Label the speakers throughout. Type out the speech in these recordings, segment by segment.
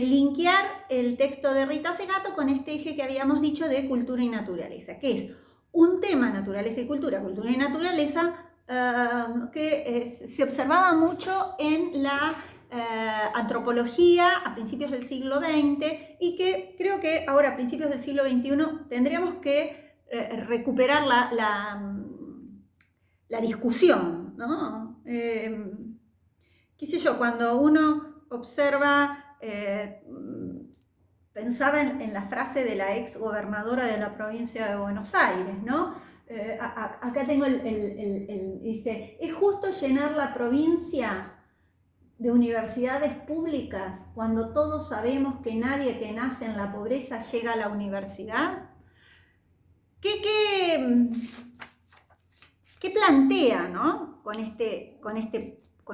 Speaker 1: linkear el texto de Rita Segato con este eje que habíamos dicho de cultura y naturaleza, que es un tema naturaleza y cultura y naturaleza, que se observaba mucho en la antropología a principios del siglo XX y que creo que ahora a principios del siglo XXI tendríamos que recuperar la discusión, ¿no? Qué sé yo, cuando uno observa, pensaba en la frase de la ex gobernadora de la provincia de Buenos Aires, ¿no? Acá tengo dice, ¿es justo llenar la provincia de universidades públicas cuando todos sabemos que nadie que nace en la pobreza llega a la universidad? ¿Qué plantea, ¿no? con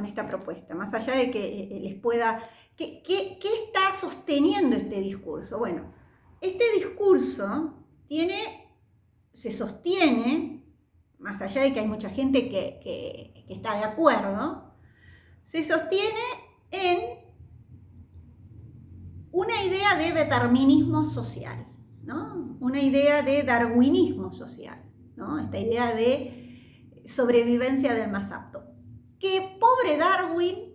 Speaker 1: esta propuesta? Más allá de que les pueda... ¿Qué está sosteniendo este discurso? Bueno, este discurso se sostiene, más allá de que hay mucha gente que está de acuerdo, se sostiene en una idea de determinismo social, ¿no? Una idea de darwinismo social, ¿no? Esta idea de sobrevivencia del más apto. Que pobre Darwin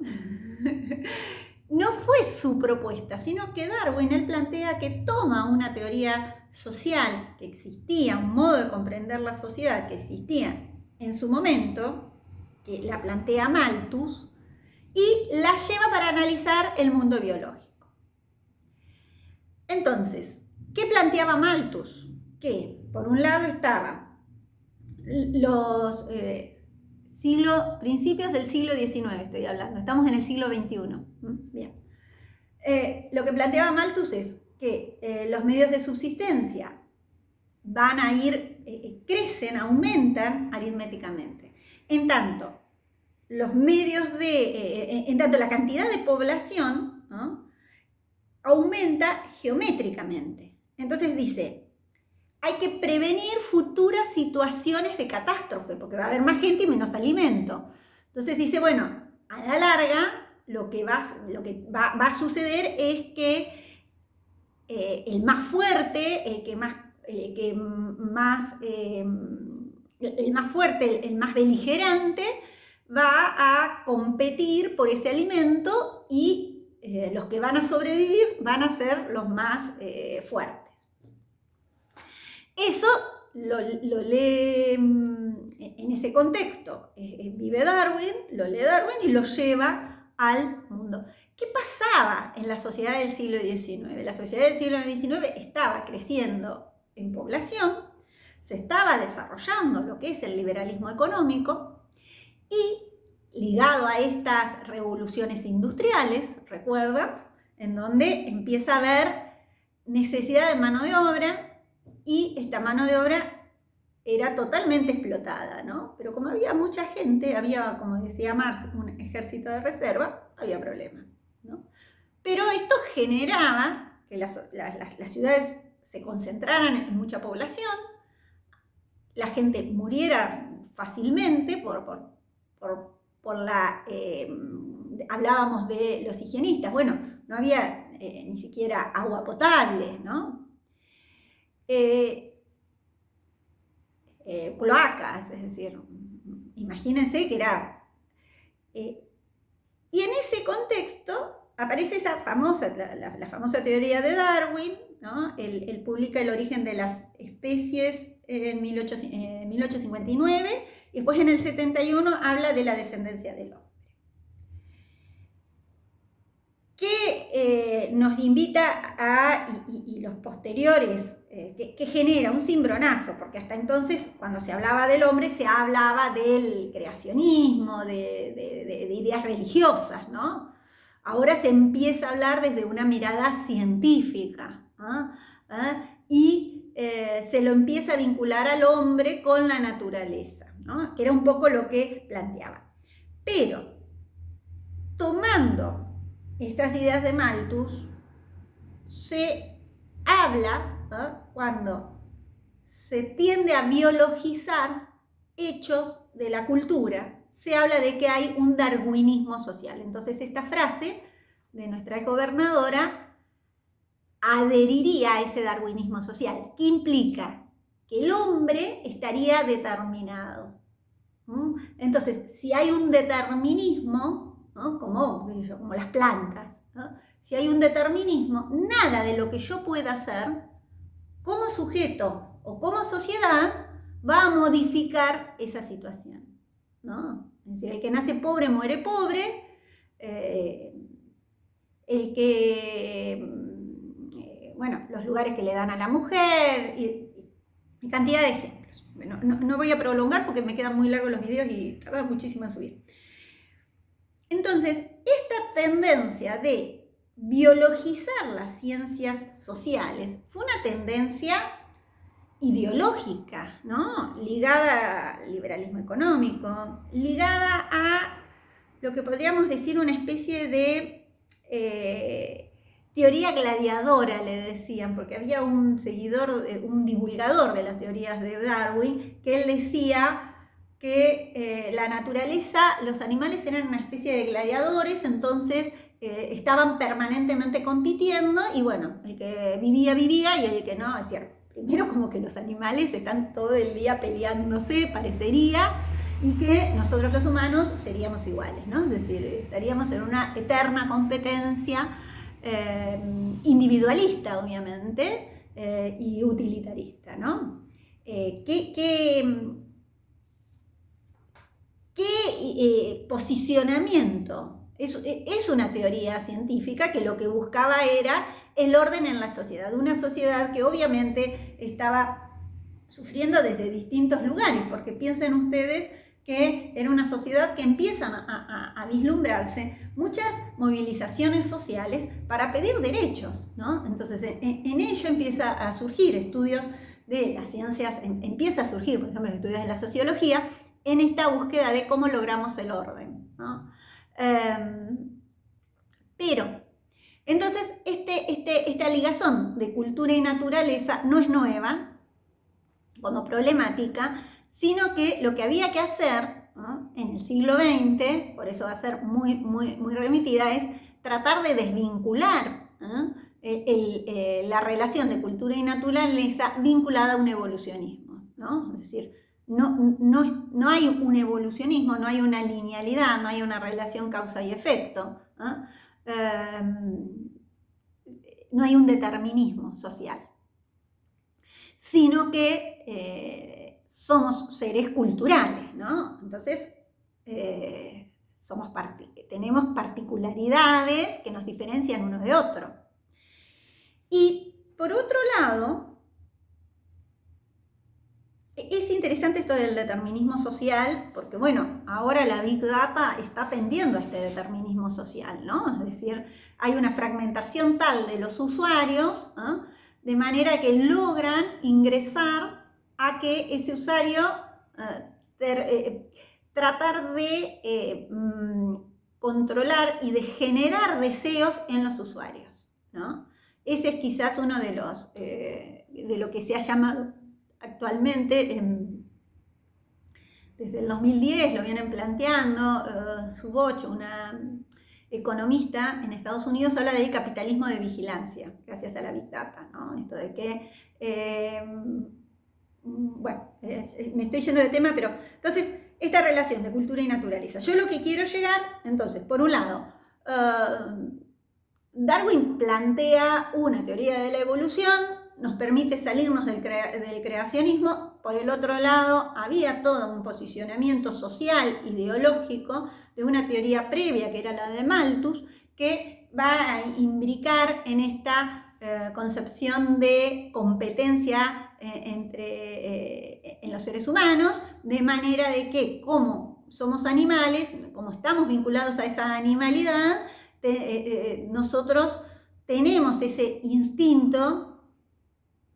Speaker 1: no fue su propuesta, sino que Darwin, él plantea que toma una teoría social que existía, un modo de comprender la sociedad que existía en su momento, que la plantea Malthus, y la lleva para analizar el mundo biológico. Entonces, ¿qué planteaba Malthus? Que por un lado estaban los principios del siglo XIX, estoy hablando, estamos en el siglo XXI. Bien. Lo que planteaba Malthus es que los medios de subsistencia van a ir, crecen, aumentan aritméticamente. En tanto, en tanto la cantidad de población, ¿no?, aumenta geométricamente. Entonces dice, hay que prevenir futuras situaciones de catástrofe, porque va a haber más gente y menos alimento. Entonces dice, bueno, a la larga lo que va a suceder es que el más fuerte, el más beligerante, va a competir por ese alimento y los que van a sobrevivir van a ser los más fuertes. Eso lo lee en ese contexto. Vive Darwin, lo lee Darwin y lo lleva al mundo. ¿Qué pasaba en la sociedad del siglo XIX? La sociedad del siglo XIX estaba creciendo en población, se estaba desarrollando lo que es el liberalismo económico y ligado a estas revoluciones industriales, recuerdan, en donde empieza a haber necesidad de mano de obra y esta mano de obra era totalmente explotada, ¿no? Pero como había mucha gente, había, como decía Marx, un ejército de reserva, había problema, ¿no? Pero esto generaba que las ciudades se concentraran en mucha población, la gente muriera fácilmente hablábamos de los higienistas, bueno, no había ni siquiera agua potable, ¿no? Cloacas, es decir, imagínense que era... y en ese contexto aparece esa famosa, la famosa teoría de Darwin, ¿no? Él publica El origen de las especies en 1859 y después en el 71 habla de la descendencia del hombre. Que nos invita y los posteriores, que genera un cimbronazo, porque hasta entonces cuando se hablaba del hombre se hablaba del creacionismo, de ideas religiosas, ¿no? Ahora se empieza a hablar desde una mirada científica, ¿no? Y se lo empieza a vincular al hombre con la naturaleza, ¿no? Que era un poco lo que planteaba. Pero, tomando estas ideas de Malthus, se habla, ¿no?, cuando se tiende a biologizar hechos de la cultura, se habla de que hay un darwinismo social. Entonces esta frase de nuestra exgobernadora adheriría a ese darwinismo social. ¿Qué implica? Que el hombre estaría determinado. Entonces, si hay un determinismo, ¿no? como las plantas, ¿no? Si hay un determinismo, nada de lo que yo pueda hacer como sujeto o como sociedad va a modificar esa situación, ¿no? Es decir, el que nace pobre muere pobre, el que, bueno, los lugares que le dan a la mujer, y cantidad de ejemplos. Bueno, no voy a prolongar porque me quedan muy largos los videos y tardan muchísimo en subir. Entonces, esta tendencia de biologizar las ciencias sociales fue una tendencia ideológica, ¿no? Ligada al liberalismo económico, ligada a lo que podríamos decir una especie de teoría gladiadora, le decían, porque había un seguidor, un divulgador de las teorías de Darwin, que él decía que la naturaleza, los animales eran una especie de gladiadores, entonces estaban permanentemente compitiendo y bueno, el que vivía, vivía y el que no, es cierto. Primero como que los animales están todo el día peleándose, parecería, y que nosotros los humanos seríamos iguales, ¿no? Es decir, estaríamos en una eterna competencia individualista, obviamente, y utilitarista, ¿no? ¿Qué posicionamiento? Es una teoría científica que lo que buscaba era el orden en la sociedad, una sociedad que obviamente estaba sufriendo desde distintos lugares, porque piensen ustedes que era una sociedad que empiezan a vislumbrarse muchas movilizaciones sociales para pedir derechos, ¿no? Entonces en ello empieza a surgir estudios de las ciencias, empieza a surgir, por ejemplo, estudios de la sociología, en esta búsqueda de cómo logramos el orden, ¿no? Pero, entonces, esta ligazón de cultura y naturaleza no es nueva como problemática, sino que lo que había que hacer, ¿no? En el siglo XX, por eso va a ser muy remitida, es tratar de desvincular, ¿no? La relación de cultura y naturaleza vinculada a un evolucionismo, ¿no? Es decir, no hay un evolucionismo, no hay una linealidad, no hay una relación causa y efecto, ¿no? No hay un determinismo social, sino que somos seres culturales, ¿no? Entonces, tenemos particularidades que nos diferencian uno de otro. Y por otro lado, es interesante esto del determinismo social, porque bueno, ahora la Big Data está atendiendo a este determinismo social, ¿no? Es decir, hay una fragmentación tal de los usuarios, ¿no? De manera que logran ingresar a que ese usuario tratar de controlar y de generar deseos en los usuarios, ¿no? Ese es quizás uno de los de lo que se ha llamado actualmente, desde el 2010 lo vienen planteando, Zuboff, una economista en Estados Unidos, habla del capitalismo de vigilancia, gracias a la Big Data, ¿no? Esto de que, bueno, me estoy yendo de tema, pero entonces, esta relación de cultura y naturaleza. Yo lo que quiero llegar, entonces, por un lado, Darwin plantea una teoría de la evolución, nos permite salirnos del creacionismo. Por el otro lado, había todo un posicionamiento social, ideológico, de una teoría previa, que era la de Malthus, que va a imbricar en esta concepción de competencia en los seres humanos, de manera de que, como somos animales, como estamos vinculados a esa animalidad, nosotros tenemos ese instinto,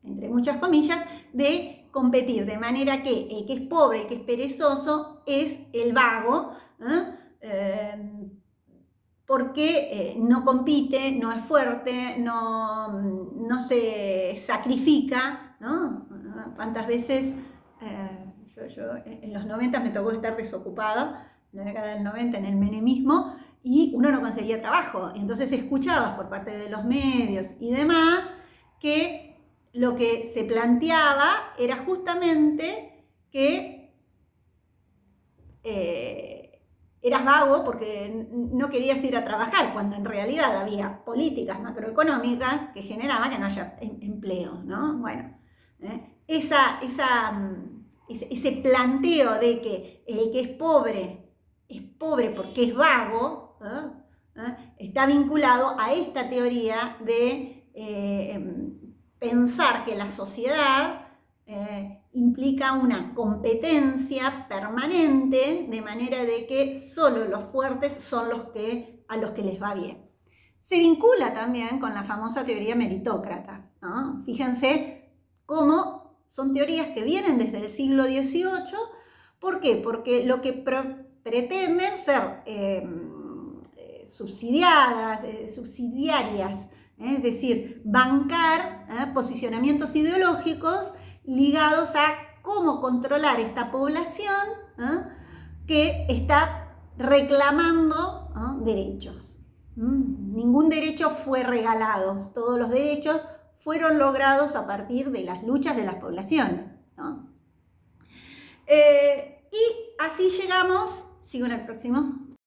Speaker 1: entre muchas comillas, de competir, de manera que el que es pobre, el que es perezoso, es el vago, porque no compite, no es fuerte, no se sacrifica, ¿no? ¿Cuántas veces yo en los 90 me tocó estar desocupada, en la década del 90, en el menemismo, y uno no conseguía trabajo. Entonces escuchabas por parte de los medios y demás que lo que se planteaba era justamente que eras vago porque no querías ir a trabajar, cuando en realidad había políticas macroeconómicas que generaban que no haya empleo, ¿no? Bueno, ese planteo de que el que es pobre porque es vago, está vinculado a esta teoría de pensar que la sociedad implica una competencia permanente, de manera de que solo los fuertes son a los que les va bien. Se vincula también con la famosa teoría meritócrata, ¿no? Fíjense cómo son teorías que vienen desde el siglo XVIII. ¿Por qué? Porque lo que pretenden ser subsidiarias, es decir, bancar posicionamientos ideológicos ligados a cómo controlar esta población que está reclamando derechos. Ningún derecho fue regalado, todos los derechos fueron logrados a partir de las luchas de las poblaciones, ¿no? Y así llegamos, sigo en el próximo.